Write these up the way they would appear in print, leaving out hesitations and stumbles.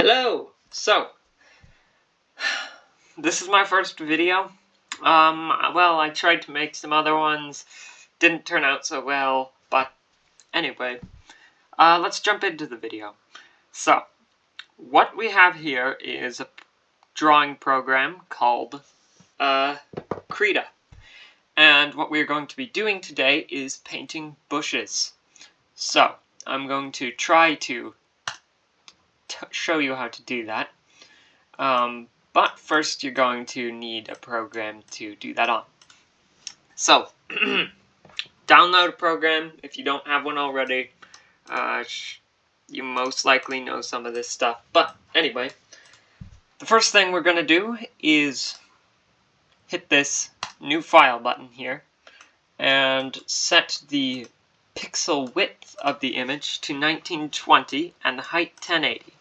Hello! So, this is my first video. Well, I tried to make some other ones, didn't turn out so well, but anyway, let's jump into the video. So, what we have here is a drawing program called Krita. And what we're going to be doing today is painting bushes. So, I'm going to try to show you how to do that. But first you're going to need a program to do that on. So, download a program if you don't have one already. You most likely know some of this stuff. But anyway, the first thing we're going to do is hit this new file button here and set the pixel width of the image to 1920 and the height 1080.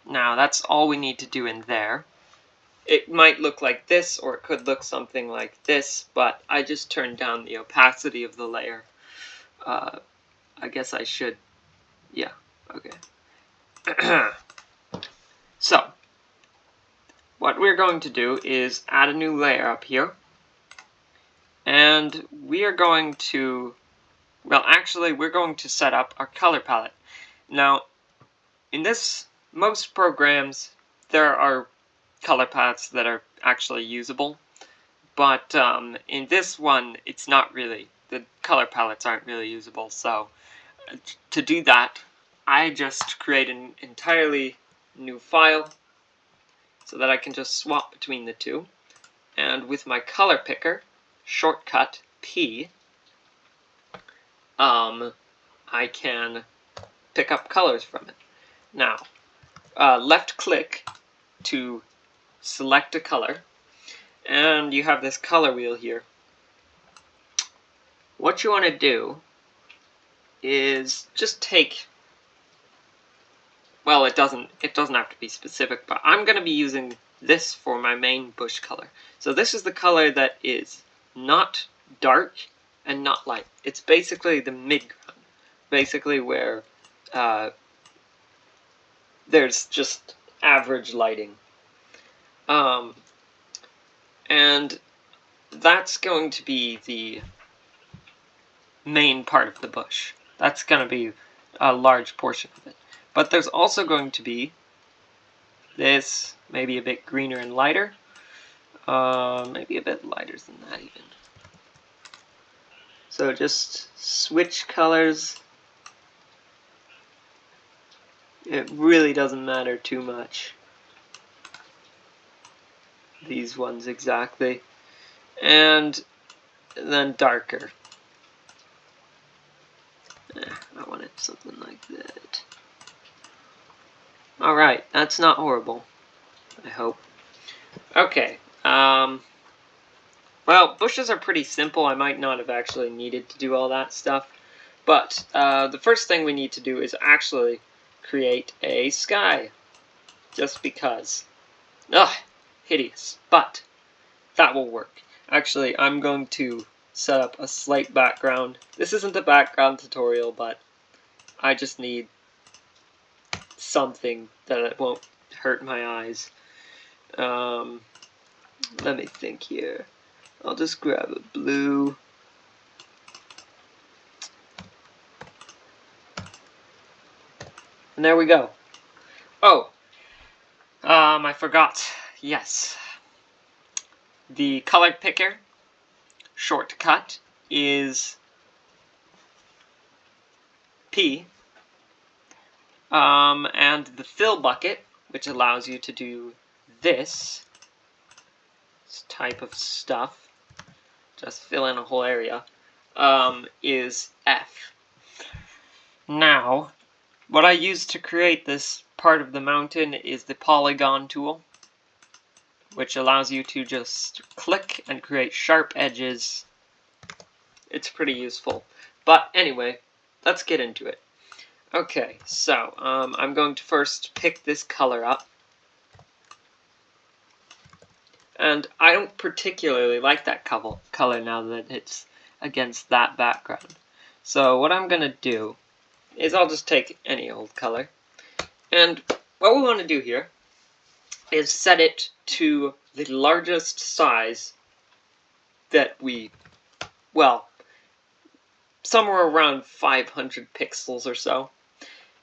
Now, that's all we need to do in there. It might look like this, or it could look something like this, but I just turned down the opacity of the layer. I guess I should... yeah, okay. So, what we're going to do is add a new layer up here. And we are going to... well, actually, we're going to set up our color palette. Now, in most programs, there are color palettes that are actually usable, but in this one, it's not really. The color palettes aren't really usable, so to do that, I just create an entirely new file so that I can just swap between the two, and with my color picker, shortcut P, I can pick up colors from it. Now, left click to select a color, and you have this color wheel here. What you want to do is just take, well, it doesn't have to be specific, but I'm going to be using this for my main bush color. So this is the color that is not dark and not light. It's basically the mid-ground, basically where there's just average lighting. And that's going to be the main part of the bush. That's going to be a large portion of it. But there's also going to be this, maybe a bit greener and lighter. Maybe a bit lighter than that even. So just switch colors. It really doesn't matter too much. These ones exactly. And then darker. I wanted something like that. Alright, that's not horrible, I hope. Okay, well, bushes are pretty simple. I might not have actually needed to do all that stuff. But the first thing we need to do is actually create a sky. Just because. Ugh, hideous. But that will work. Actually, I'm going to set up a slight background. This isn't a background tutorial, but I just need something that it won't hurt my eyes. Let me think here. I'll just grab a blue. And there we go. Oh, I forgot. Yes. The color picker shortcut is P. And the fill bucket, which allows you to do this type of stuff, just fill in a whole area, is F. Now, what I use to create this part of the mountain is the polygon tool, which allows you to just click and create sharp edges. It's pretty useful. But anyway, let's get into it. Okay, so I'm going to first pick this color up. And I don't particularly like that color now that it's against that background. So what I'm going to do is I'll just take any old color. And what we want to do here is set it to the largest size that we, well, somewhere around 500 pixels or so,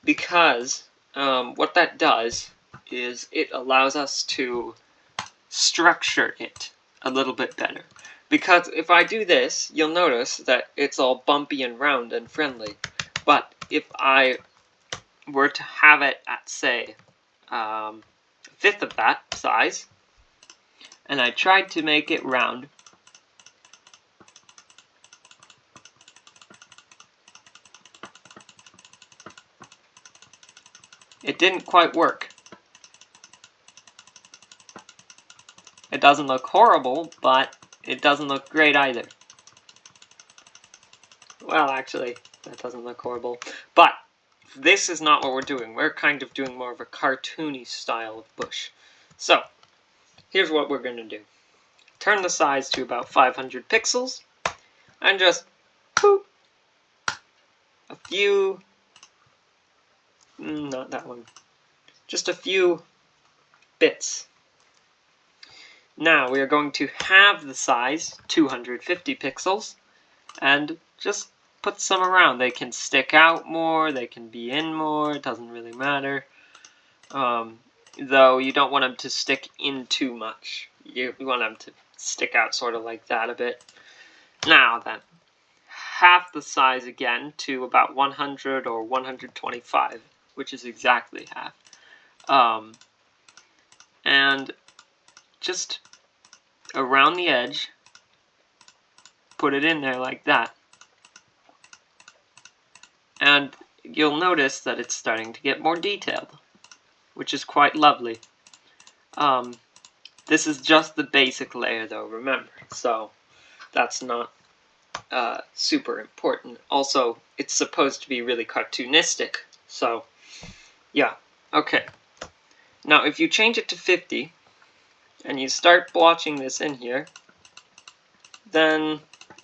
because what that does is it allows us to structure it a little bit better. Because if I do this, you'll notice that it's all bumpy and round and friendly. But if I were to have it at, say, a fifth of that size, and I tried to make it round, it didn't quite work. It doesn't look horrible, but it doesn't look great either. Well, actually, that doesn't look horrible. But this is not what we're doing. We're kind of doing more of a cartoony style of bush. So, here's what we're going to do. Turn the size to about 500 pixels, and just boop, a few, not that one, just a few bits. Now we are going to halve the size, 250 pixels, and just put some around. They can stick out more, they can be in more, it doesn't really matter. Though you don't want them to stick in too much. You want them to stick out sort of like that a bit. Now then, half the size again to about 100 or 125, which is exactly half. And just around the edge, put it in there like that. And you'll notice that it's starting to get more detailed, which is quite lovely. This is just the basic layer though, remember, so that's not super important. Also, it's supposed to be really cartoonistic, so yeah, okay. Now if you change it to 50, and you start blotching this in here, then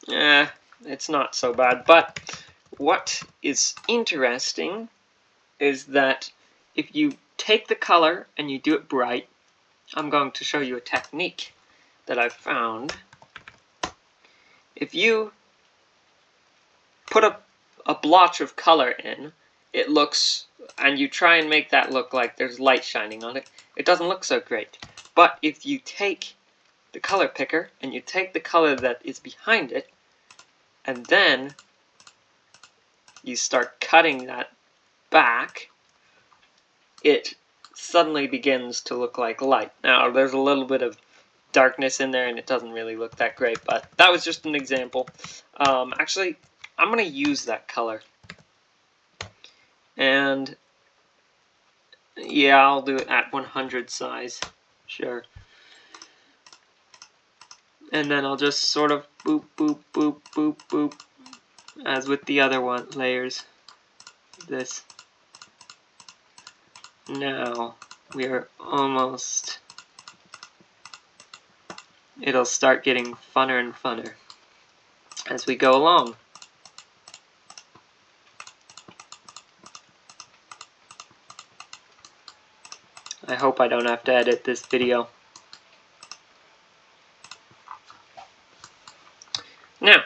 it's not so bad. But what is interesting is that if you take the color and you do it bright, I'm going to show you a technique that I've found. If you put a blotch of color in, it looks, and you try and make that look like there's light shining on it, it doesn't look so great. But if you take the color picker and you take the color that is behind it, and then you start cutting that back, it suddenly begins to look like light. Now, there's a little bit of darkness in there and it doesn't really look that great, but that was just an example. Actually, I'm going to use that color. And yeah, I'll do it at 100 size. Sure. And then I'll just sort of boop, boop, boop, boop, boop, as with the other layers. This. Now, we are almost... It'll start getting funner and funner as we go along. I hope I don't have to edit this video. Now,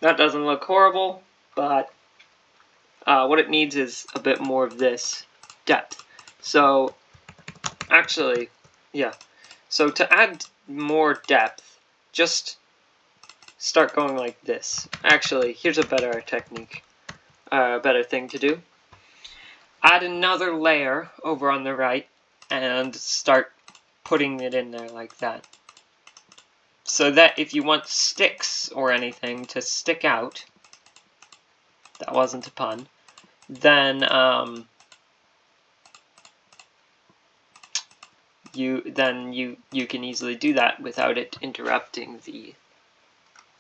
that doesn't look horrible, but what it needs is a bit more of this depth. So, actually, yeah. So to add more depth, just start going like this. Actually, here's a better technique, a better thing to do. Add another layer over on the right and start putting it in there like that. So that if you want sticks or anything to stick out, that wasn't a pun, then you can easily do that without it interrupting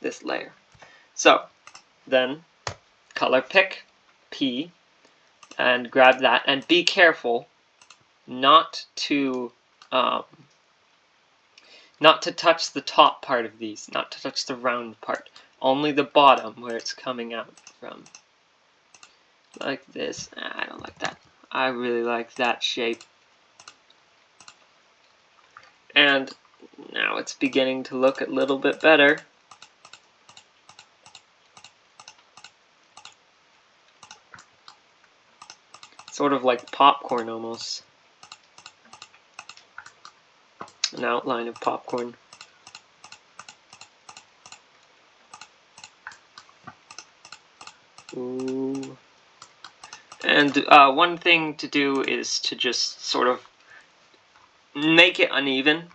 this layer. So then color pick P and grab that, and be careful not to touch the top part of these, not to touch the round part, only the bottom where it's coming out from. Like this. I don't like that. I really like that shape. And now it's beginning to look a little bit better. Sort of like popcorn almost. An outline of popcorn. Ooh. And one thing to do is to just sort of make it uneven.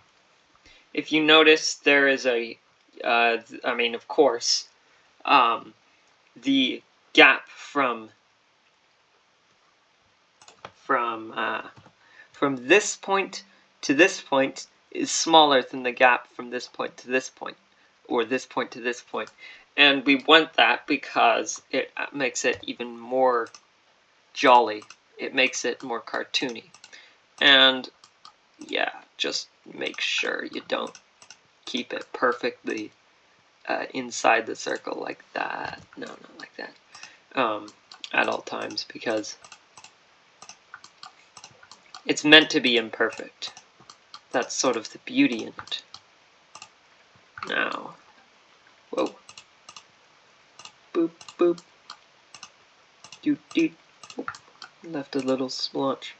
If you notice, there is a, I mean, of course, the gap from this point to this point is smaller than the gap from this point to this point, or this point to this point. And we want that because it makes it even more jolly. It makes it more cartoony. And yeah, just make sure you don't keep it perfectly inside the circle like that. No, not like that. At all times, because it's meant to be imperfect. That's sort of the beauty in it. Now, whoa. Boop, boop. Doot, doot. Left a little splotch.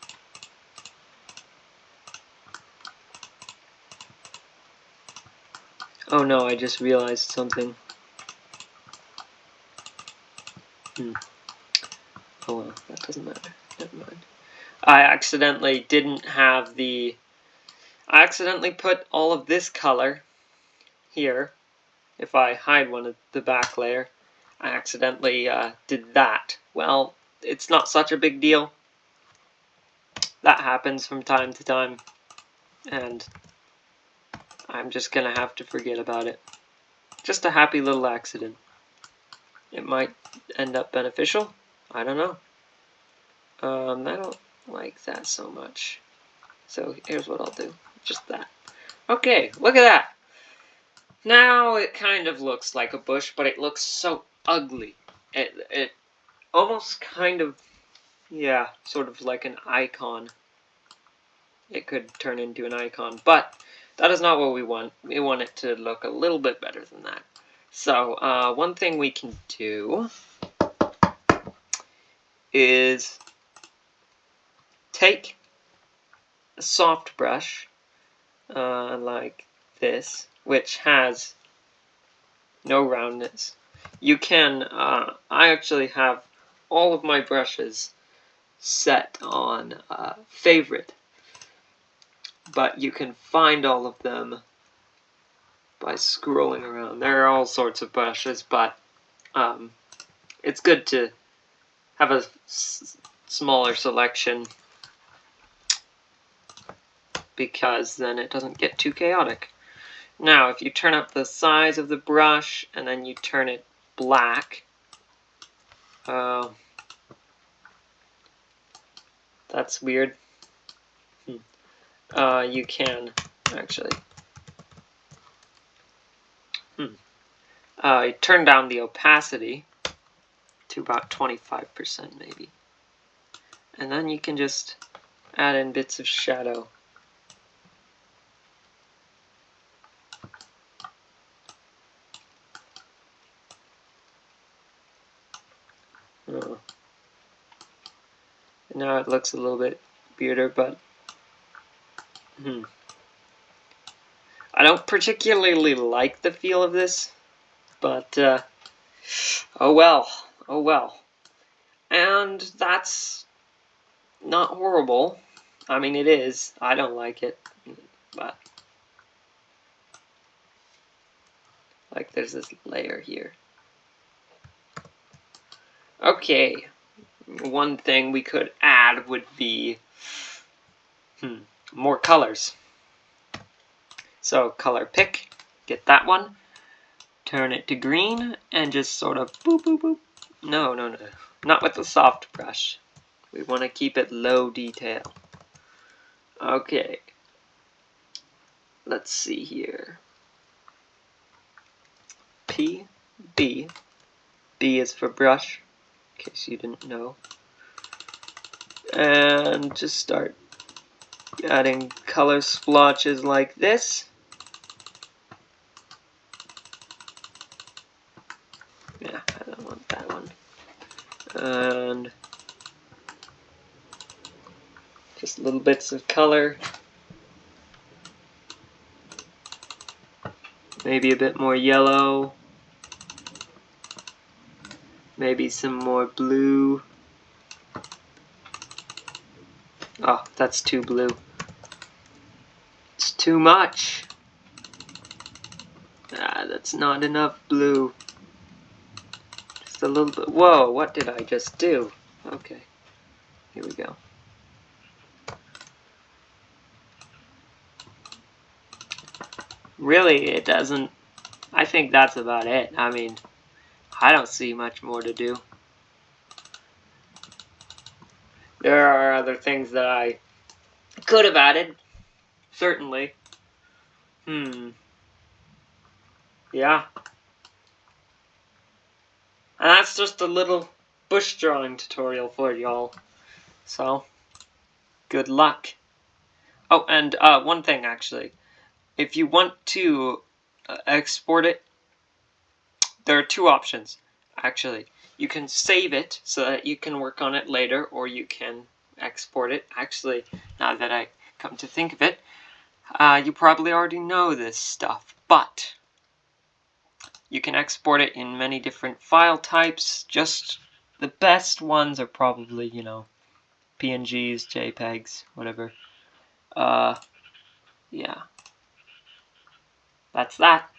Oh no, I just realized something. Oh well, that doesn't matter. Never mind. I accidentally put all of this color here. If I hide one of the back layer, I accidentally did that. Well, it's not such a big deal. That happens from time to time, and I'm just gonna have to forget about it. Just a happy little accident. It might end up beneficial. I don't know. I don't like that so much. So here's what I'll do. Just that. Okay, look at that. Now it kind of looks like a bush, but it looks so ugly. It almost kind of, yeah, sort of like an icon. It could turn into an icon, but that is not what we want. We want it to look a little bit better than that. So one thing we can do is take a soft brush like this, which has no roundness. You can, I actually have all of my brushes set on favorite, but you can find all of them by scrolling around. There are all sorts of brushes, but it's good to have a smaller selection because then it doesn't get too chaotic. Now, if you turn up the size of the brush and then you turn it black, that's weird. You can actually turn down the opacity to about 25% maybe. And then you can just add in bits of shadow. Now it looks a little bit weirder, but I don't particularly like the feel of this, but oh well, oh well. And that's not horrible. I mean, it is. I don't like it, but like there's this layer here. Okay, one thing we could add would be more colors. So color pick, get that one, turn it to green, and just sort of boop, boop, boop. No, no, no, not with the soft brush. We want to keep it low detail. Okay, let's see here. P, B. B is for brush, in case you didn't know. and just start adding color splotches like this. Yeah, I don't want that one. And just little bits of color. Maybe a bit more yellow. Maybe some more blue. Oh, that's too blue. It's too much. Ah, that's not enough blue. Just a little bit. Whoa, what did I just do? Okay, here we go. Really, it doesn't. I think that's about it. I mean, I don't see much more to do. There are other things that I could have added, certainly. Yeah. And that's just a little bush drawing tutorial for y'all. So, good luck. Oh, and one thing actually. If you want to export it, there are two options, actually. You can save it so that you can work on it later, or you can export it. Actually, now that I come to think of it, you probably already know this stuff, but you can export it in many different file types. Just the best ones are probably, you know, PNGs, JPEGs, whatever. Yeah. That's that.